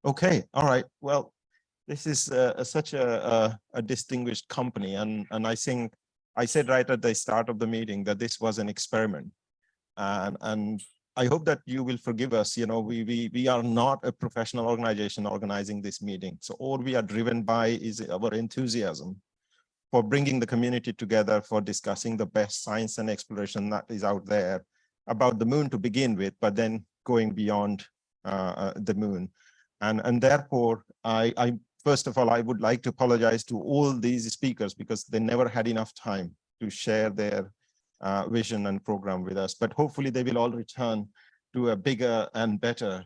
Okay, all right. Well, this is such a distinguished company, and I think I said right at the start of the meeting that this was an experiment, and I hope that you will forgive us. You know, we are not a professional organization organizing this meeting, so all we are driven by is our enthusiasm for bringing the community together, for discussing the best science and exploration that is out there about the moon to begin with, but then going beyond the moon. And therefore, I first of all, I would like to apologize to all these speakers because they never had enough time to share their vision and program with us. But hopefully they will all return to a bigger and better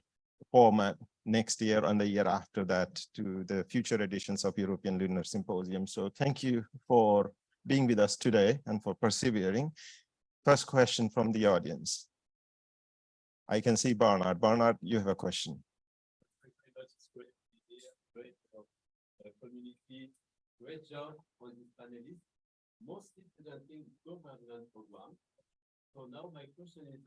format next year and the year after that to the future editions of European Lunar Symposium. So thank you for being with us today and for persevering. First question from the audience. I can see Bernard. Bernard, you have a question. Community, great job on this panelist, mostly presenting government program. So now my question is,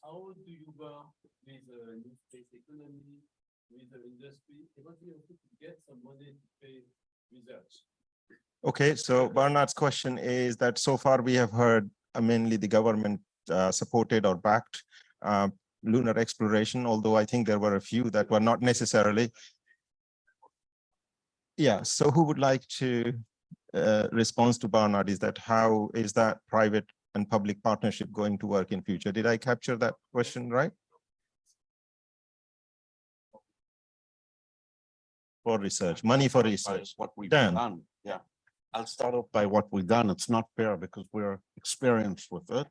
how do you work with new space economy, with the industry, eventually also to get some money to pay research? Okay, so Bernard's question is that so far we have heard mainly the government supported or backed lunar exploration, although I think there were a few that were not necessarily. Yeah, so who would like to respond to Bernard? Is that how is that private and public partnership going to work in future? Did I capture that question right? For research, money for research. What we've done, yeah. I'll start off by what we've done. It's not fair because we're experienced with it.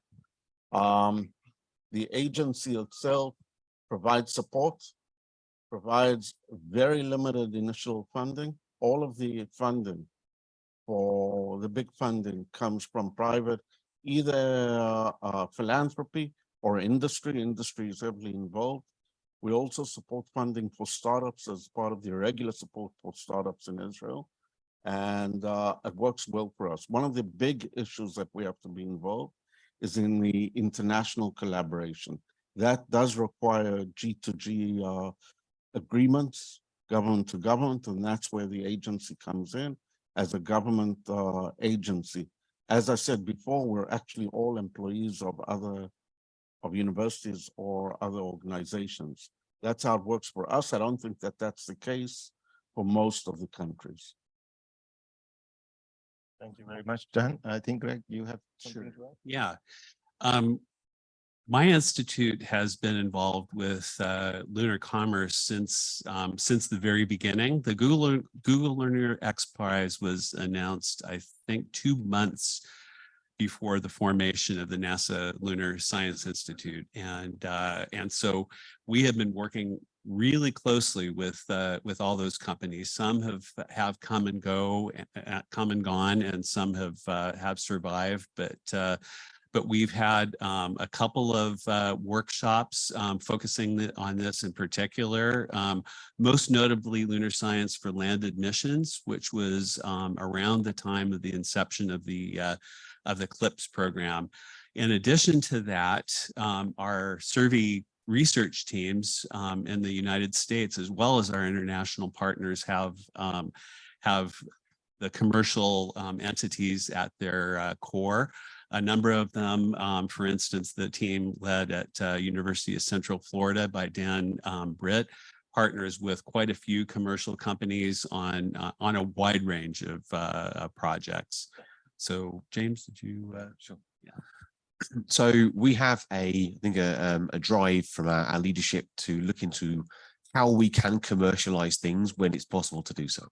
The agency itself provides support, provides very limited initial funding. All of the funding for the big funding comes from private, either philanthropy or industry. Industry is heavily involved. We also support funding for startups as part of the regular support for startups in Israel. And it works well for us. One of the big issues that we have to be involved is in the international collaboration. That does require G2G agreements, government to government, and that's where the agency comes in as a government agency. As I said before, we're actually all employees of universities or other organizations. That's how it works for us. I don't think that that's the case for most of the countries. Thank you very much, Dan. I think, Greg, you have something to add? Yeah. My institute has been involved with lunar commerce since the very beginning. The Google Lunar X Prize was announced, I think, 2 months before the formation of the NASA Lunar Science Institute, and so we have been working really closely with all those companies. Some have come and gone, and some have survived, but we've had a couple of workshops focusing on this in particular, most notably Lunar Science for Landed Missions, which was around the time of the inception of the CLIPS program. In addition to that, our survey research teams in the United States, as well as our international partners, have the commercial entities at their core. A number of them, for instance, the team led at University of Central Florida by Dan Britt, partners with quite a few commercial companies on a wide range of projects. So, James, did you? Sure. Yeah. So we have I think a drive from our leadership to look into how we can commercialize things when it's possible to do so.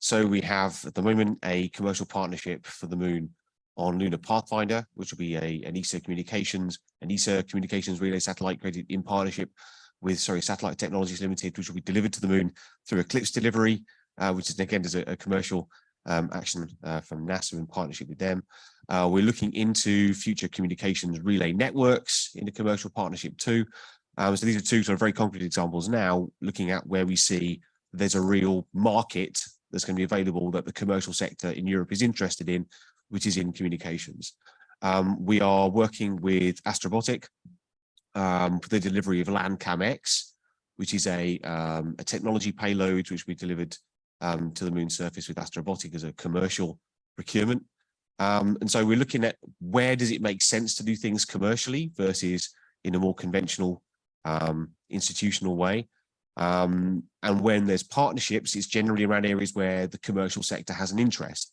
So we have at the moment a commercial partnership for the moon on Lunar Pathfinder, which will be an ESA communications relay satellite created in partnership with Satellite Technologies Limited, which will be delivered to the moon through Eclipse delivery, which is again is a commercial action from NASA in partnership with them. We're looking into future communications relay networks in the commercial partnership too. So these are two sort of very concrete examples now, looking at where we see there's a real market that's going to be available that the commercial sector in Europe is interested in, which is in communications. We are working with Astrobotic for the delivery of LandCam X, which is a technology payload which we delivered to the moon surface with Astrobotic as a commercial procurement. And so we're looking at where does it make sense to do things commercially versus in a more conventional institutional way. And when there's partnerships, it's generally around areas where the commercial sector has an interest.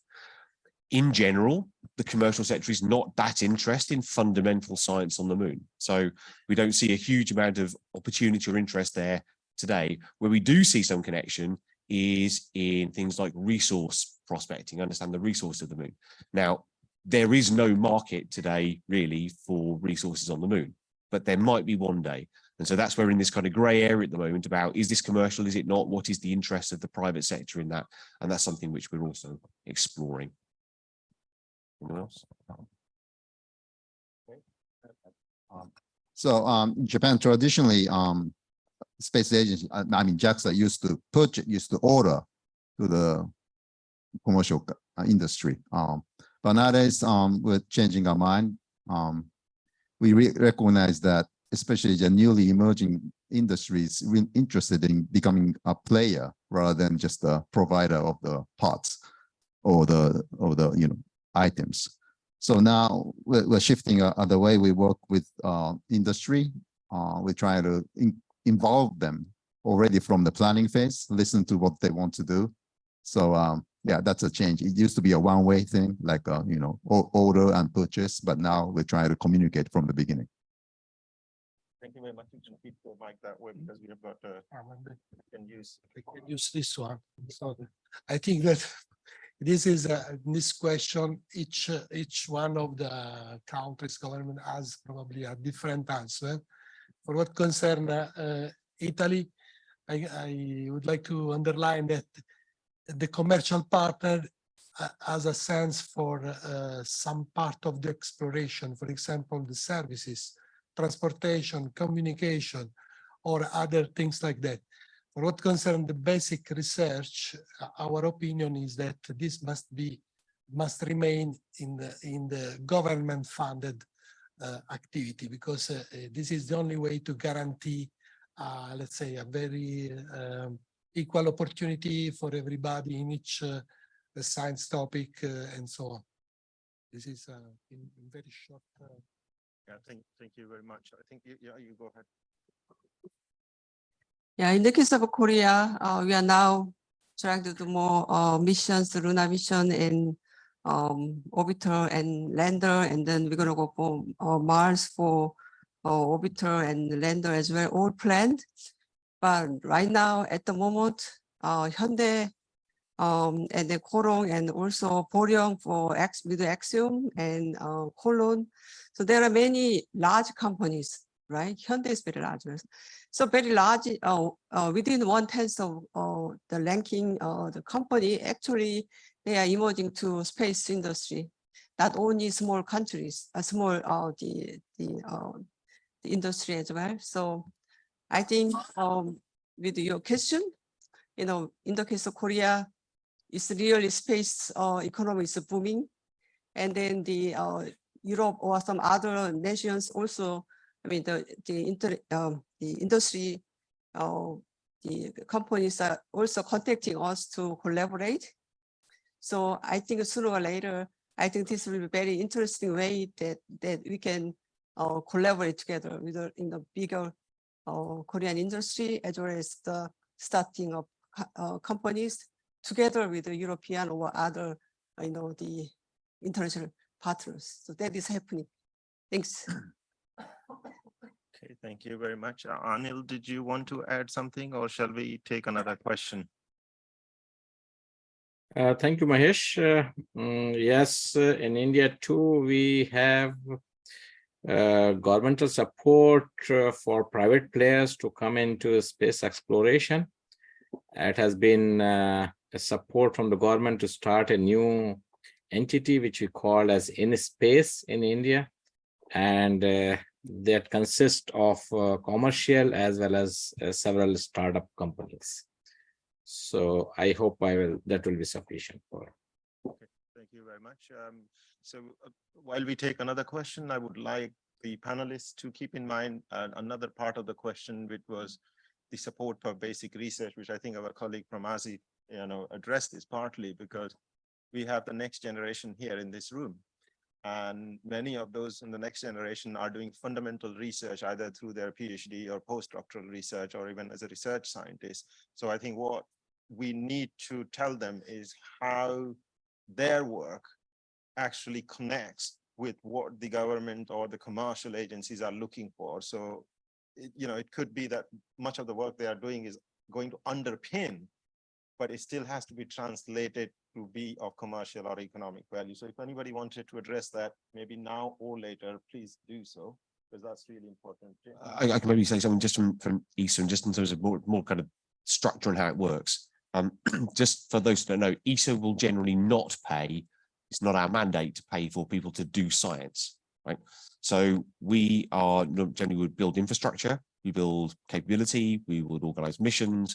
In general, the commercial sector is not that interested in fundamental science on the moon. So we don't see a huge amount of opportunity or interest there today. Where we do see some connection is in things like resource prospecting, understand the resource of the moon. Now, there is no market today really for resources on the moon, but there might be one day. And so that's where we're in this kind of gray area at the moment about, is this commercial, is it not? What is the interest of the private sector in that? And that's something which we're also exploring. Anyone else? So in Japan, traditionally, space agency, I mean, JAXA used to order to the commercial industry. But nowadays, we're changing our mind. We recognize that especially the newly emerging industries interested in becoming a player rather than just a provider of the parts or the items. So now we're shifting the way we work with industry. We try to involve them already from the planning phase, listen to what they want to do. So yeah, that's a change. It used to be a one-way thing, like order and purchase, but now we're trying to communicate from the beginning. Thank you very much. You can keep the mic that way because we have got can use. We can use this one. So I think that this is this question. Each one of the countries' government has probably a different answer. For what concern Italy, I would like to underline that the commercial partner has a sense for some part of the exploration, for example, the services, transportation, communication, or other things like that. For what concerns the basic research, our opinion is that this must remain in the government-funded activity, because this is the only way to guarantee, let's say, a very equal opportunity for everybody in each science topic and so on. This is in very short. Yeah, thank you very much. I think you go ahead. Yeah, in the case of Korea, we are now trying to do more missions, the lunar mission and orbiter and lander, and then we're going to go for Mars for orbiter and lander as well, all planned. But right now, at the moment, Hyundai and then Korong and also Boryong for with the Axiom and Kolon. So there are many large companies, right? Hyundai is very large. So very large, within 1/10 of the ranking, the company actually, they are emerging to space industry, not only small countries, small the industry as well. So I think with your question, in the case of Korea, it's really space economy is booming, and then the Europe or some other nations also. I mean the industry, the companies are also contacting us to collaborate. So I think sooner or later, I think this will be a very interesting way that we can collaborate together with in the bigger Korean industry, as well as the starting of companies together with the European or other, the international partners. So that is happening. Thanks. Okay, thank you very much. Anil, did you want to add something, or shall we take another question? Thank you, Mahesh. Yes, in India too, we have governmental support for private players to come into space exploration. It has been a support from the government to start a new entity, which we call as InSpace in India. And that consists of commercial as well as several startup companies. So I hope that will be sufficient for. Okay, thank you very much. So while we take another question, I would like the panelists to keep in mind another part of the question, which was the support of basic research, which I think our colleague from ASI, addressed this partly because we have the next generation here in this room. And many of those in the next generation are doing fundamental research, either through their PhD or postdoctoral research, or even as a research scientist. So I think what we need to tell them is how their work actually connects with what the government or the commercial agencies are looking for. So, it could be that much of the work they are doing is going to underpin, but it still has to be translated to be of commercial or economic value. So if anybody wanted to address that, maybe now or later, please do so, because that's really important. I can maybe say something just from ESA, and just in terms of more kind of structure and how it works. Just for those who don't know, ESA will generally not pay. It's not our mandate to pay for people to do science, right? So we are generally would build infrastructure, we build capability, we would organize missions.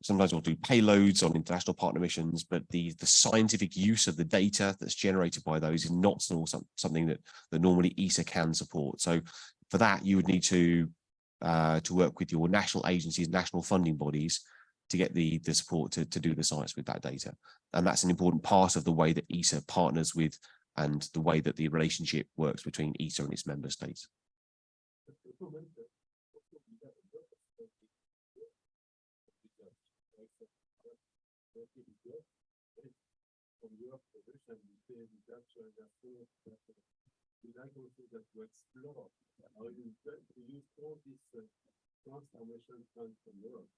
Sometimes we'll do payloads on international partner missions, but the scientific use of the data that's generated by those is not something that normally ESA can support. So for that, you would need to work with your national agencies, national funding bodies, to get the support to do the science with that data. And that's an important part of the way that ESA partners with, and the way that the relationship works between ESA and its member states. From your position, you say reduction and we like also that to explore how you use all this transformation funds from Europe.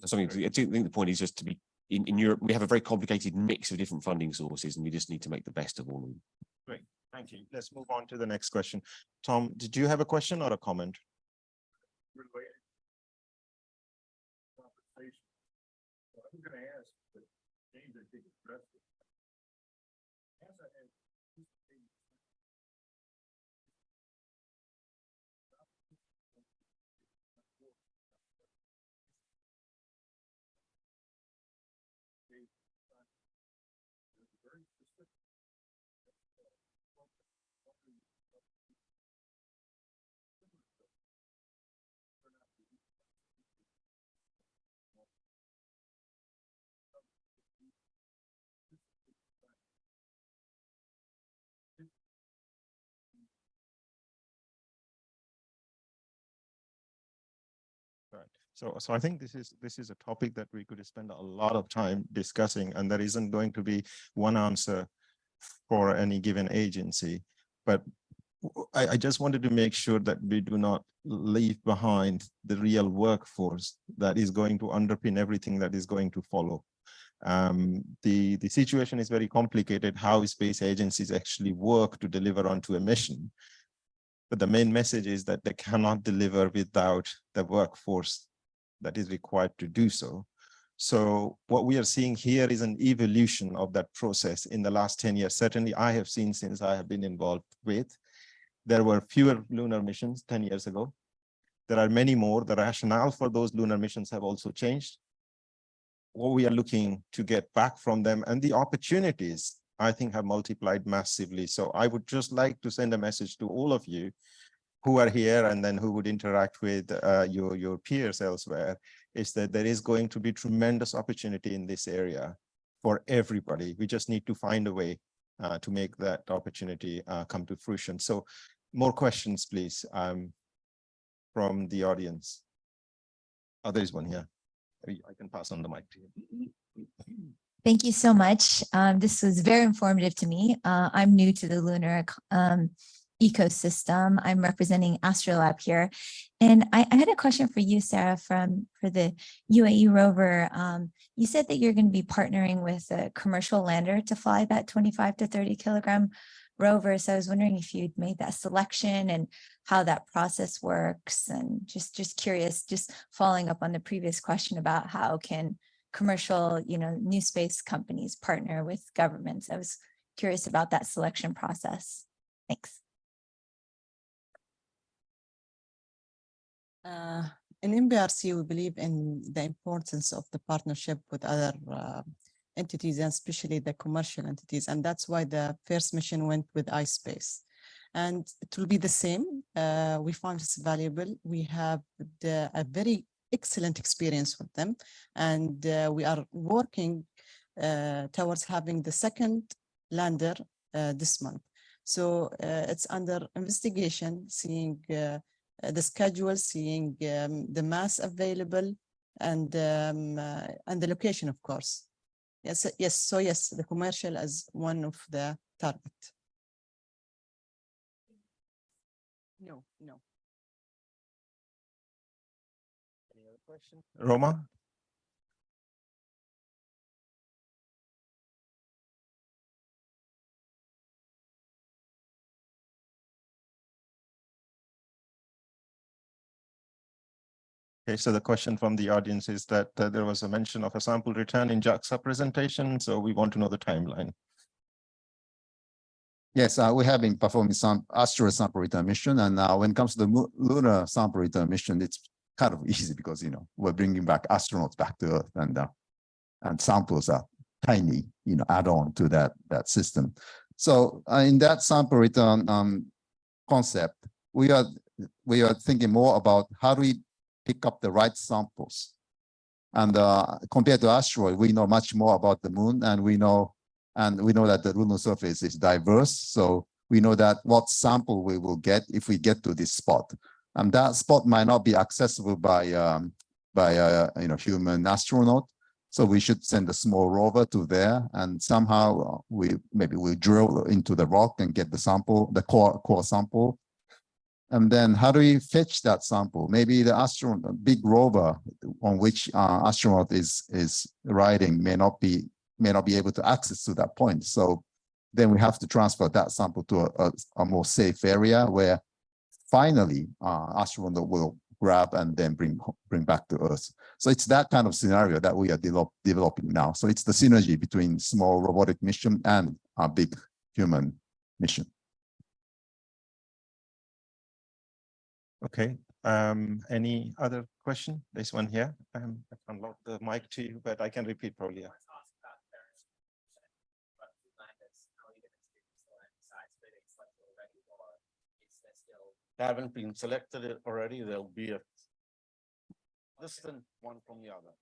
I think the point is just to be in Europe, we have a very complicated mix of different funding sources, and we just need to make the best of all of them. Great, thank you. Let's move on to the next question. Tom, did you have a question or a comment? Related conversation. I'm going to ask, but James, I think addressed it. As I have very specific. Right. So I think this is a topic that we could spend a lot of time discussing, and there isn't going to be one answer for any given agency. But I just wanted to make sure that we do not leave behind the real workforce that is going to underpin everything that is going to follow. The situation is very complicated, how space agencies actually work to deliver onto a mission. But the main message is that they cannot deliver without the workforce that is required to do so. So what we are seeing here is an evolution of that process in the last 10 years. Certainly I have seen since I have been involved with. There were fewer lunar missions 10 years ago. There are many more. The rationale for those lunar missions have also changed. What we are looking to get back from them, and the opportunities, I think, have multiplied massively. So I would just like to send a message to all of you who are here and then who would interact with your peers elsewhere, is that there is going to be tremendous opportunity in this area for everybody. We just need to find a way to make that opportunity come to fruition. So more questions, please, from the audience. Oh, there's one here. I can pass on the mic to you. Thank you so much. This was very informative to me. I'm new to the lunar ecosystem. I'm representing Astrolab here. And I had a question for you, Sarah, for the UAE rover. You said that you're going to be partnering with a commercial lander to fly that 25 to 30 kilogram rover. So I was wondering if you'd made that selection and how that process works. And just curious, just following up on the previous question about how can commercial, new space companies partner with governments. I was curious about that selection process. Thanks. In MBRC, we believe in the importance of the partnership with other entities, and especially the commercial entities. And that's why the first mission went with iSpace. And it will be the same. We found it's valuable. We have a very excellent experience with them. And we are working towards having the second lander this month. So it's under investigation, seeing the schedule, seeing the mass available, and the location, of course. Yes, yes. So yes, the commercial as one of the target. No, no. Any other question? Roma? Okay, so the question from the audience is that there was a mention of a sample return in JAXA presentation, so we want to know the timeline. Yes, we have been performing some astral sample return mission, and when it comes to the lunar sample return mission, it's kind of easy because we're bringing back astronauts back to Earth, and samples are tiny, add on to that system. So in that sample return concept, we are thinking more about how do we pick up the right samples, and compared to asteroid, we know much more about the moon, and we know that the lunar surface is diverse. So we know that what sample we will get if we get to this spot, and that spot might not be accessible by human astronaut. So we should send a small rover to there, and somehow maybe we drill into the rock and get the sample, the core sample. And then how do we fetch that sample? Maybe the astronaut, big rover on which astronaut is riding may not be able to access to that point. So then we have to transfer that sample to a more safe area where finally astronaut will grab and then bring back to Earth. So it's that kind of scenario that we are developing now. So it's the synergy between small robotic mission and a big human mission. Okay, any other question? There's one here. I can lock the mic to you, but I can repeat probably. Haven't been selected already. There'll be a distant one from the other.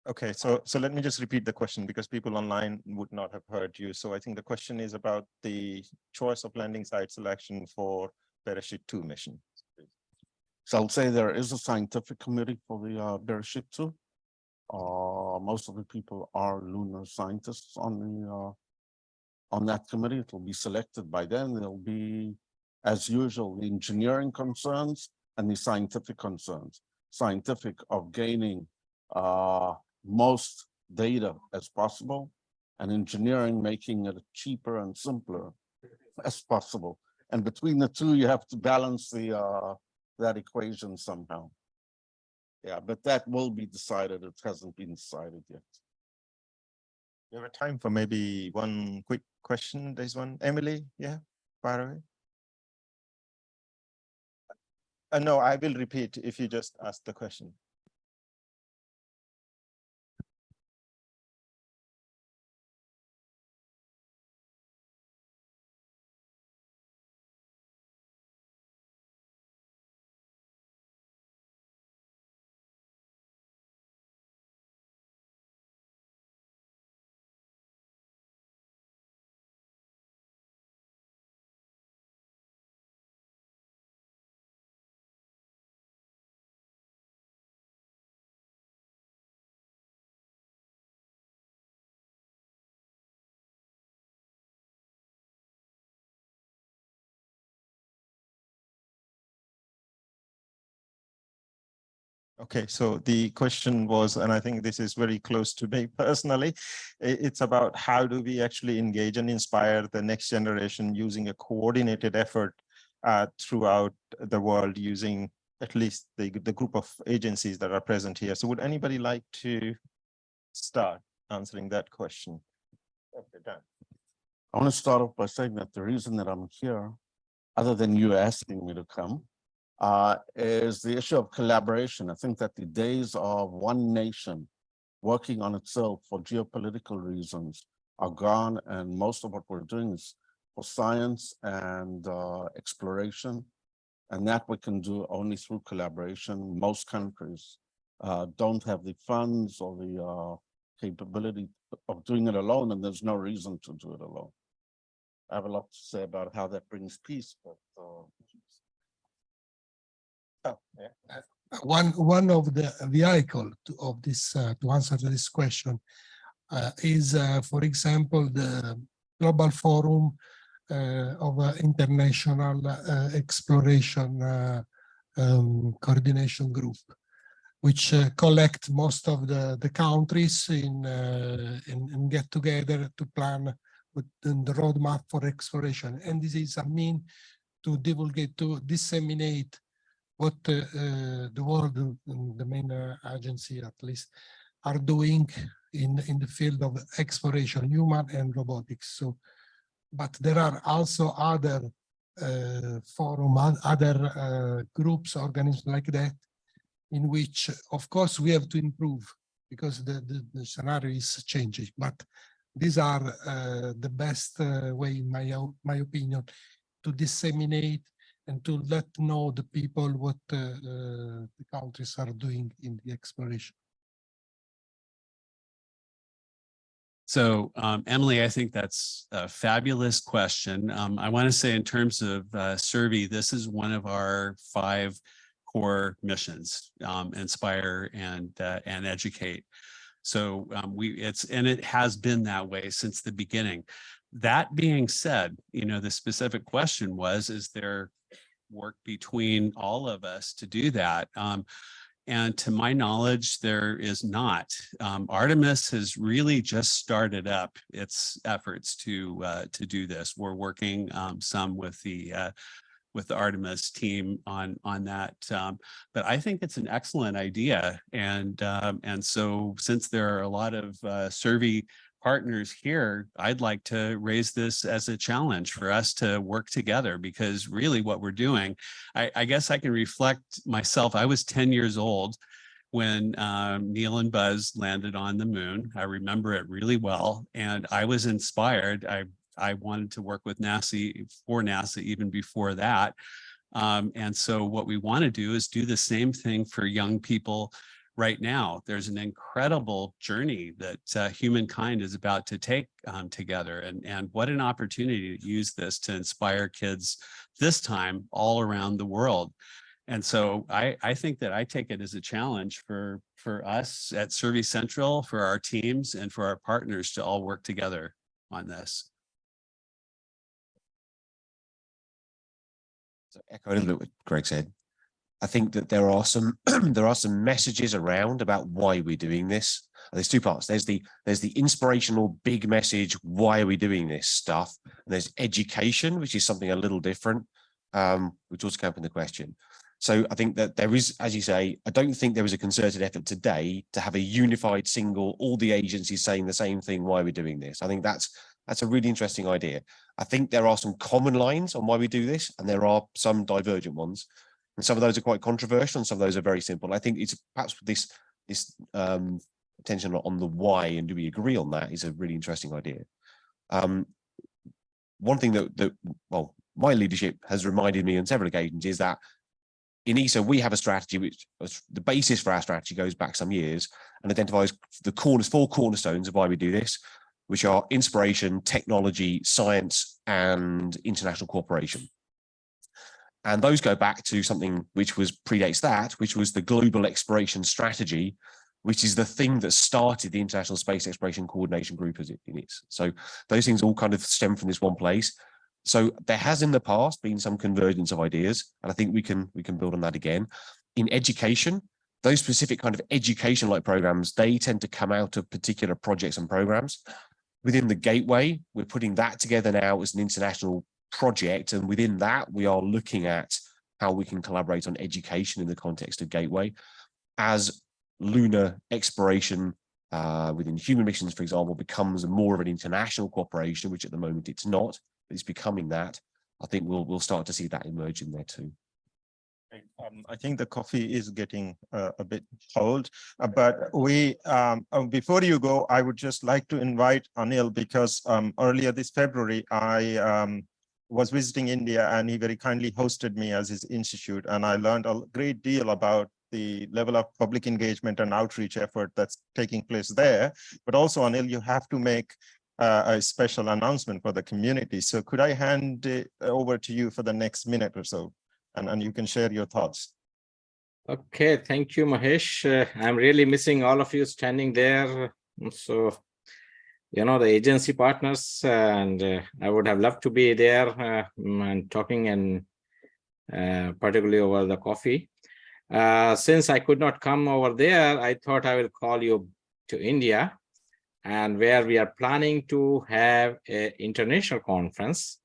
Okay, so let me just repeat the question because people online would not have heard you. So I think the question is about the choice of landing site selection for Bereshit 2 mission. So I'll say there is a scientific committee for the Bereshit 2. Most of the people are lunar scientists on that committee. It will be selected by them. There'll be, as usual, the engineering concerns and the scientific concerns. Scientific of gaining most data as possible, and engineering making it cheaper and simpler as possible. And between the two, you have to balance that equation somehow. Yeah, but that will be decided. It hasn't been decided yet. You have time for maybe one quick question. There's one. Emily, yeah, far away. No, I will repeat if you just ask the question. Okay, so the question was, and I think this is very close to me personally, it's about how do we actually engage and inspire the next generation using a coordinated effort throughout the world using at least the group of agencies that are present here. So would anybody like to start answering that question? Okay, Dan. I want to start off by saying that the reason that I'm here, other than you asking me to come, is the issue of collaboration. I think that the days of one nation working on itself for geopolitical reasons are gone, and most of what we're doing is for science and exploration. And that we can do only through collaboration. Most countries don't have the funds or the capability of doing it alone, and there's no reason to do it alone. I have a lot to say about how that brings peace, but one of the vehicle of this to answer to this question is, for example, the Global Forum of International Exploration Coordination Group, which collect most of the countries in get together to plan with the roadmap for exploration. And this is a mean to divulgate, to disseminate what the world, the main agency at least, are doing in the field of exploration, human and robotics. So, but there are also other forum, other groups, organisms like that, in which, of course, we have to improve because the scenario is changing. But these are the best way, in my opinion, to disseminate and to let know the people what the countries are doing in the exploration. So Emily, I think that's a fabulous question. I want to say in terms of survey, this is one of our 5 core missions: inspire and educate. So it has been that way since the beginning. That being said, you know, the specific question was, is there work between all of us to do that? And to my knowledge, there is not. Artemis has really just started up its efforts to do this. We're working some with the Artemis team on that, but I think it's an excellent idea. And so since there are a lot of survey partners here, I'd like to raise this as a challenge for us to work together, because really what we're doing, I guess I can reflect myself. I was 10 years old when Neil and Buzz landed on the moon. I remember it really well, and I was inspired. I wanted to work with NASA, for NASA, even before that. And so what we want to do is do the same thing for young people right now. There's an incredible journey that humankind is about to take together. And what an opportunity to use this to inspire kids this time all around the world. And so I think that I take it as a challenge for us at Survey Central, for our teams, and for our partners to all work together on this. So echo a little bit what Greg said. I think that there are some there are some messages around about why we're doing this. There's 2 parts. There's the inspirational big message, why are we doing this stuff? And there's education, which is something a little different, which also came up in the question. So I think that there is, as you say, I don't think there is a concerted effort today to have a unified single, all the agencies saying the same thing, why we're doing this. I think that's a really interesting idea. I think there are some common lines on why we do this, and there are some divergent ones. And some of those are quite controversial, and some of those are very simple. I think it's perhaps this attention on the why, and do we agree on that, is a really interesting idea. One thing that well, my leadership has reminded me on several occasions is that in ESA, we have a strategy which the basis for our strategy goes back some years and identifies the 4 cornerstones of why we do this, which are inspiration, technology, science, and international cooperation. And those go back to something which predates that, which was the Global Exploration Strategy, which is the thing that started the International Space Exploration Coordination Group as it is. So those things all kind of stem from this one place. So there has in the past been some convergence of ideas, and I think we can build on that again. In education, those specific kind of education-like programs, they tend to come out of particular projects and programs. Within the Gateway, we're putting that together now as an international project, and within that we are looking at how we can collaborate on education in the context of Gateway. As lunar exploration within human missions, for example, becomes more of an international cooperation, which at the moment it's not, but it's becoming that, I think we'll start to see that emerge in there too. I think the coffee is getting a bit cold, but we before you go, I would just like to invite Anil, because earlier this February, I was visiting India, and he very kindly hosted me as his institute. And I learned a great deal about the level of public engagement and outreach effort that's taking place there. But also, Anil, you have to make a special announcement for the community. So could I hand it over to you for the next minute or so, and you can share your thoughts. Okay, thank you, Mahesh. I'm really missing all of you standing there. So, you know, the agency partners, and I would have loved to be there and talking, and particularly over the coffee. Since I could not come over there, I thought I will call you to India, and where we are planning to have an international conference,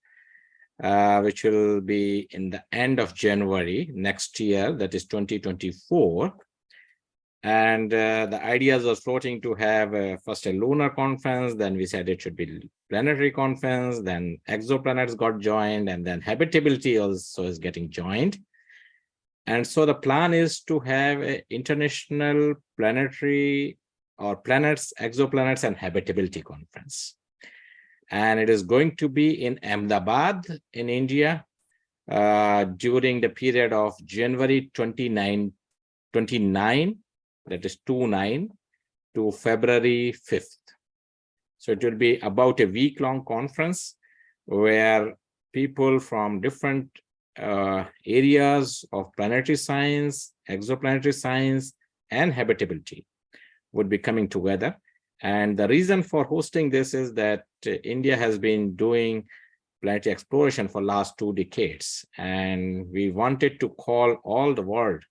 which will be in the end of January next year, that is 2024. And the ideas are floating to have first a lunar conference, then we said it should be planetary conference, then exoplanets got joined, and then habitability also is getting joined. And so the plan is to have an international planetary or planets, exoplanets, and habitability conference. And it is going to be in Ahmedabad in India during the period of January 29, that is 29, to February 5th. So it will be about a week-long conference where people from different areas of planetary science, exoplanetary science, and habitability would be coming together. And the reason for hosting this is that India has been doing planetary exploration for last 2 decades. And we wanted to call all the world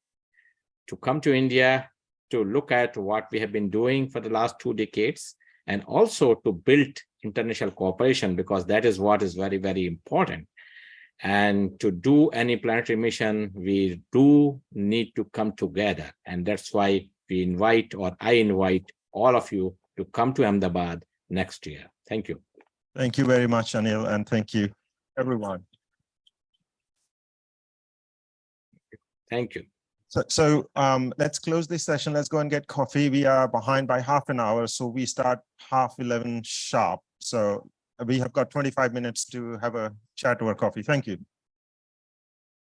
to come to India to look at what we have been doing for the last 2 decades, and also to build international cooperation, because that is what is very, very important. And to do any planetary mission, we do need to come together. And that's why we invite, or I invite all of you to come to Ahmedabad next year. Thank you. Thank you very much, Anil, and thank you, everyone. Thank you. So let's close this session. Let's go and get coffee. We are behind by half an hour, so we start 11:30 sharp. So we have got 25 minutes to have a chat over coffee. Thank you.